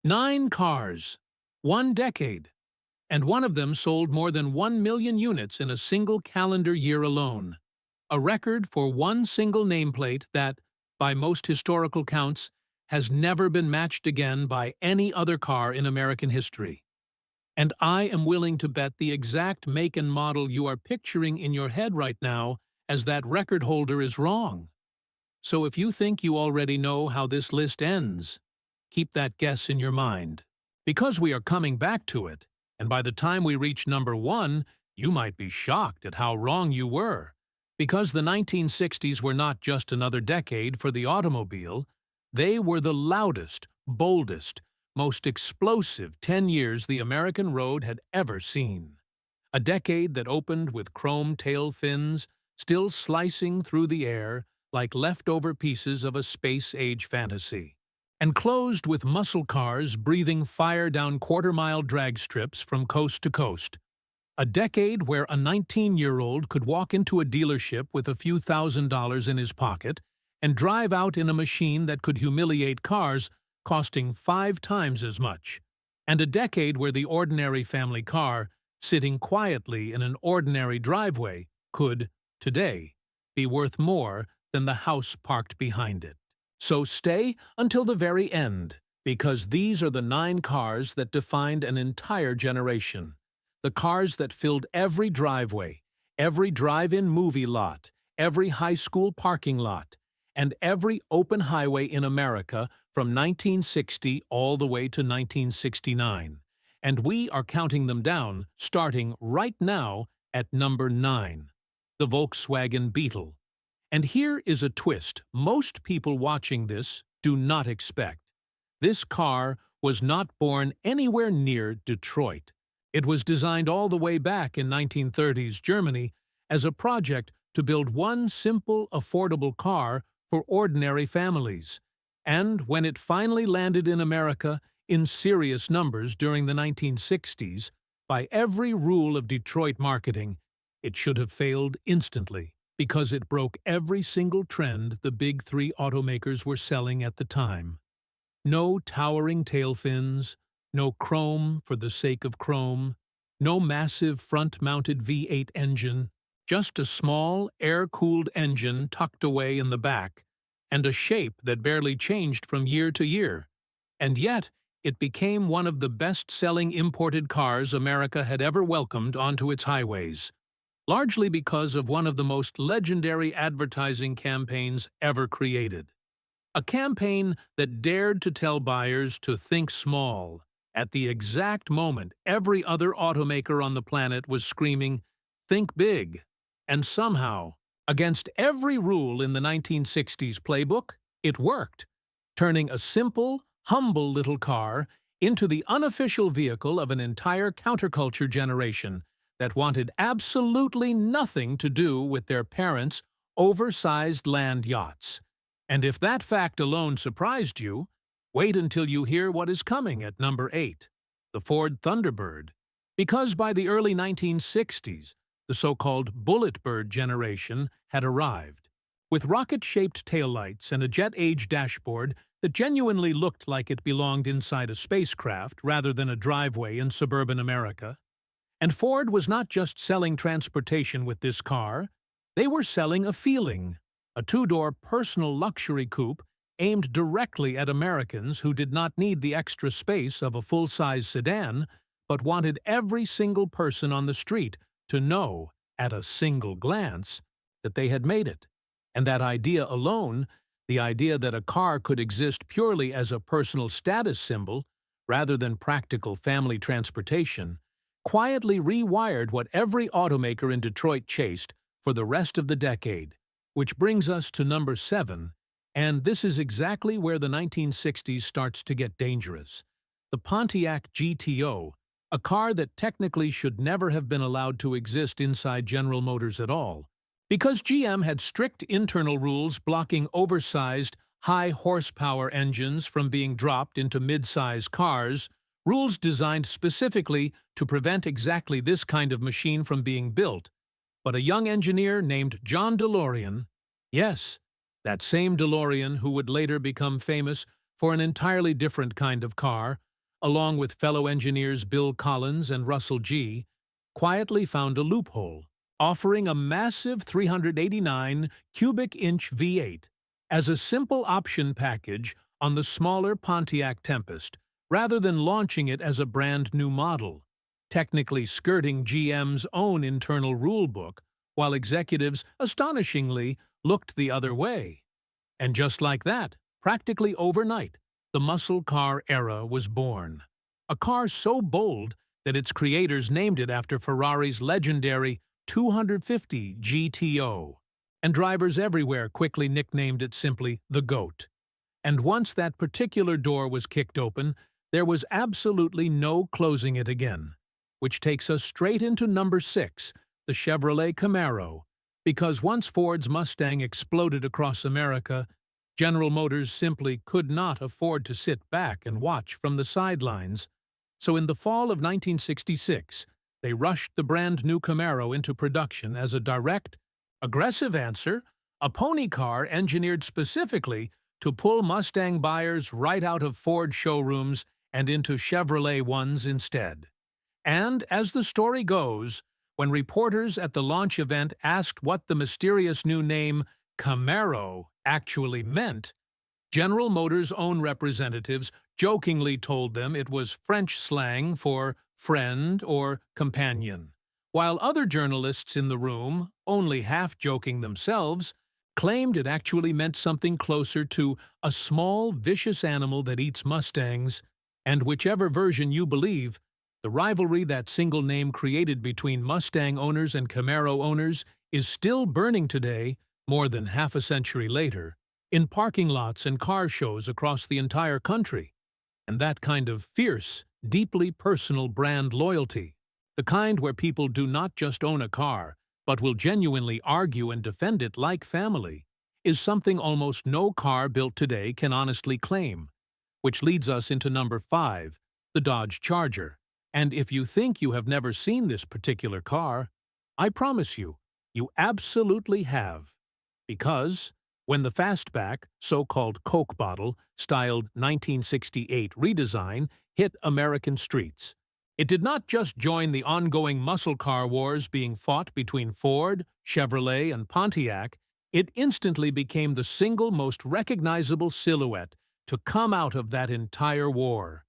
9 cars, 1 decade, and one of them sold more than 1 million units in a single calendar year alone. A record for one single nameplate that, by most historical counts, has never been matched again by any other car in American history. And I am willing to bet the exact make and model you are picturing in your head right now as that record holder is wrong. So if you think you already know how this list ends, keep that guess in your mind. Because we are coming back to it, and by the time we reach number 1, you might be shocked at how wrong you were. Because the 1960s were not just another decade for the automobile, they were the loudest, boldest, most explosive 10 years the American road had ever seen. A decade that opened with chrome tail fins still slicing through the air like leftover pieces of a space-age fantasy, and closed with muscle cars breathing fire down quarter-mile drag strips from coast to coast. A decade where a 19-year-old could walk into a dealership with a few $1,000s in his pocket and drive out in a machine that could humiliate cars costing 5 times as much. And a decade where the ordinary family car, sitting quietly in an ordinary driveway, could, today, be worth more than the house parked behind it. So stay until the very end, because these are the 9 cars that defined an entire generation. The cars that filled every driveway, every drive-in movie lot, every high school parking lot, and every open highway in America from 1960 all the way to 1969. And we are counting them down, starting right now at number 9, the Volkswagen Beetle. And here is a twist most people watching this do not expect. This car was not born anywhere near Detroit. It was designed all the way back in 1930s Germany as a project to build one simple, affordable car for ordinary families. And when it finally landed in America in serious numbers during the 1960s, by every rule of Detroit marketing, it should have failed instantly, because it broke every single trend the big 3 automakers were selling at the time. No towering tail fins, no chrome for the sake of chrome, no massive front-mounted V8 engine, just a small, air-cooled engine tucked away in the back, and a shape that barely changed from year to year. And yet, it became one of the best-selling imported cars America had ever welcomed onto its highways, largely because of one of the most legendary advertising campaigns ever created. A campaign that dared to tell buyers to think small, at the exact moment every other automaker on the planet was screaming, "Think big." And somehow, against every rule in the 1960s playbook, it worked, turning a simple, humble little car into the unofficial vehicle of an entire counterculture generation that wanted absolutely nothing to do with their parents' oversized land yachts. And if that fact alone surprised you, wait until you hear what is coming at number 8, the Ford Thunderbird. Because by the early 1960s, the so-called Bullet Bird generation had arrived, with rocket-shaped taillights and a jet-age dashboard that genuinely looked like it belonged inside a spacecraft rather than a driveway in suburban America. And Ford was not just selling transportation with this car, they were selling a feeling, a 2-door personal luxury coupe aimed directly at Americans who did not need the extra space of a full-size sedan, but wanted every single person on the street to know, at a single glance, that they had made it. And that idea alone, the idea that a car could exist purely as a personal status symbol, rather than practical family transportation, quietly rewired what every automaker in Detroit chased for the rest of the decade. Which brings us to number 7, and this is exactly where the 1960s starts to get dangerous. The Pontiac GTO, a car that technically should never have been allowed to exist inside General Motors at all, because GM had strict internal rules blocking oversized, high-horsepower engines from being dropped into mid-size cars, rules designed specifically to prevent exactly this kind of machine from being built. But a young engineer named John DeLorean, yes, that same DeLorean who would later become famous for an entirely different kind of car, along with fellow engineers Bill Collins and Russell G., quietly found a loophole, offering a massive 389 cubic inch V8 as a simple option package on the smaller Pontiac Tempest, rather than launching it as a brand new model, technically skirting GM's own internal rulebook, while executives, astonishingly, looked the other way. And just like that, practically overnight, the muscle car era was born. A car so bold that its creators named it after Ferrari's legendary 250 GTO, and drivers everywhere quickly nicknamed it simply the GOAT. And once that particular door was kicked open, there was absolutely no closing it again, which takes us straight into number 6, the Chevrolet Camaro, because once Ford's Mustang exploded across America, General Motors simply could not afford to sit back and watch from the sidelines. So in the fall of 1966, they rushed the brand-new Camaro into production as a direct, aggressive answer, a pony car engineered specifically to pull Mustang buyers right out of Ford showrooms and into Chevrolet ones instead. And, as the story goes, when reporters at the launch event asked what the mysterious new name Camaro actually meant, General Motors' own representatives jokingly told them it was French slang for friend or companion, while other journalists in the room, only half joking themselves, claimed it actually meant something closer to a small, vicious animal that eats Mustangs, and whichever version you believe, the rivalry that single name created between Mustang owners and Camaro owners is still burning today, more than half a century later, in parking lots and car shows across the entire country. And that kind of fierce, deeply personal brand loyalty, the kind where people do not just own a car, but will genuinely argue and defend it like family, is something almost no car built today can honestly claim. Which leads us into number 5, the Dodge Charger. And if you think you have never seen this particular car, I promise you, you absolutely have. Because when the fastback, so-called Coke bottle, styled 1968 redesign hit American streets, it did not just join the ongoing muscle car wars being fought between Ford, Chevrolet, and Pontiac, it instantly became the single most recognizable silhouette to come out of that entire war.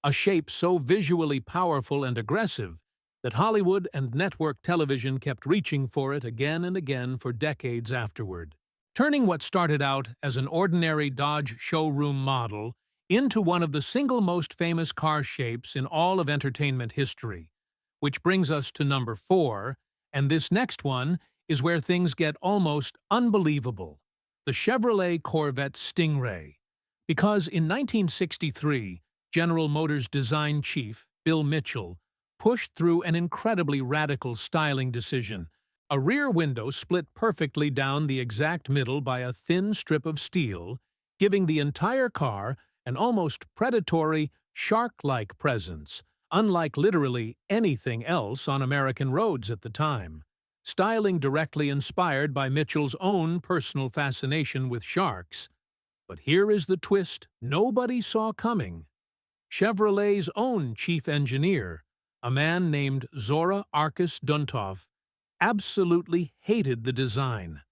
A shape so visually powerful and aggressive that Hollywood and network television kept reaching for it again and again for decades afterward, turning what started out as an ordinary Dodge showroom model into one of the single most famous car shapes in all of entertainment history. Which brings us to number 4, and this next one is where things get almost unbelievable: the Chevrolet Corvette Stingray. Because in 1963, General Motors design chief, Bill Mitchell, pushed through an incredibly radical styling decision: a rear window split perfectly down the exact middle by a thin strip of steel, giving the entire car an almost predatory, shark-like presence, unlike literally anything else on American roads at the time. Styling directly inspired by Mitchell's own personal fascination with sharks. But here is the twist nobody saw coming. Chevrolet's own chief engineer, a man named Zora Arkus Duntov, absolutely hated the design,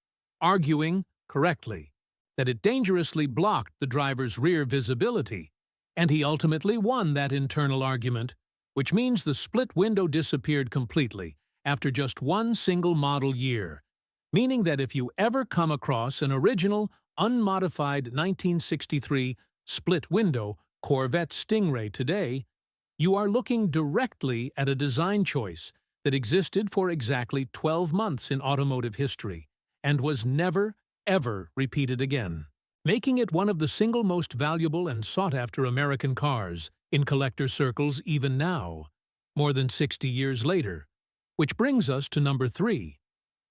arguing, correctly, that it dangerously blocked the driver's rear visibility, and he ultimately won that internal argument, which means the split window disappeared completely after just one single model year, meaning that if you ever come across an original, unmodified 1963 split window Corvette Stingray today, you are looking directly at a design choice that existed for exactly 12 months in automotive history and was never, ever repeated again, making it one of the single most valuable and sought-after American cars in collector circles even now, more than 60 years later. Which brings us to number 3.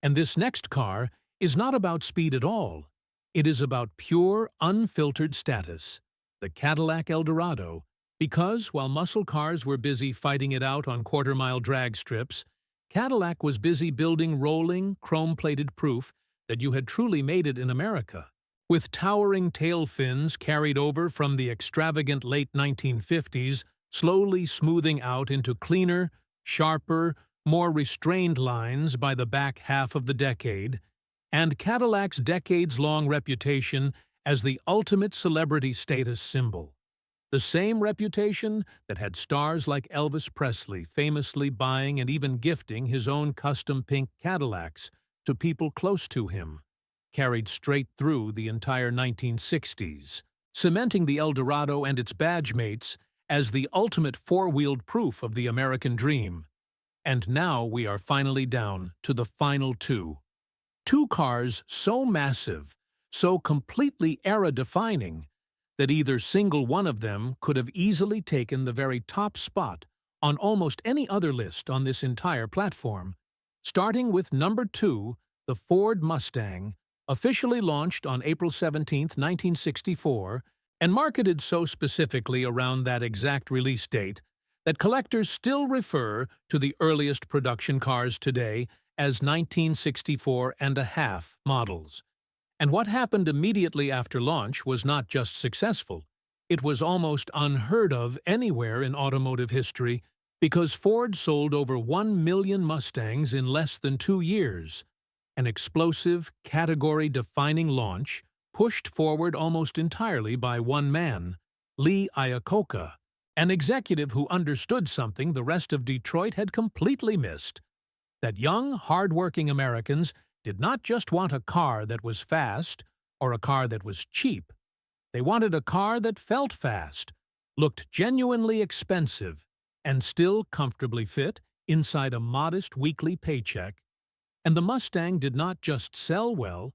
And this next car is not about speed at all. It is about pure, unfiltered status. The Cadillac Eldorado, because while muscle cars were busy fighting it out on quarter-mile drag strips, Cadillac was busy building rolling, chrome-plated proof that you had truly made it in America. With towering tail fins carried over from the extravagant late 1950s, slowly smoothing out into cleaner, sharper, more restrained lines by the back half of the decade, and Cadillac's decades-long reputation as the ultimate celebrity status symbol. The same reputation that had stars like Elvis Presley famously buying and even gifting his own custom pink Cadillacs to people close to him, carried straight through the entire 1960s, cementing the Eldorado and its badge mates as the ultimate four-wheeled proof of the American dream. And now we are finally down to the final two. Two cars so massive, so completely era-defining, that either single one of them could have easily taken the very top spot on almost any other list on this entire platform, starting with number 2, the Ford Mustang, officially launched on April 17, 1964, and marketed so specifically around that exact release date that collectors still refer to the earliest production cars today as 1964 and a half models. And what happened immediately after launch was not just successful, it was almost unheard of anywhere in automotive history because Ford sold over 1 million Mustangs in less than 2 years. An explosive, category-defining launch pushed forward almost entirely by one man, Lee Iacocca, an executive who understood something the rest of Detroit had completely missed: that young, hard-working Americans did not just want a car that was fast or a car that was cheap. They wanted a car that felt fast, looked genuinely expensive, and still comfortably fit inside a modest weekly paycheck. And the Mustang did not just sell well,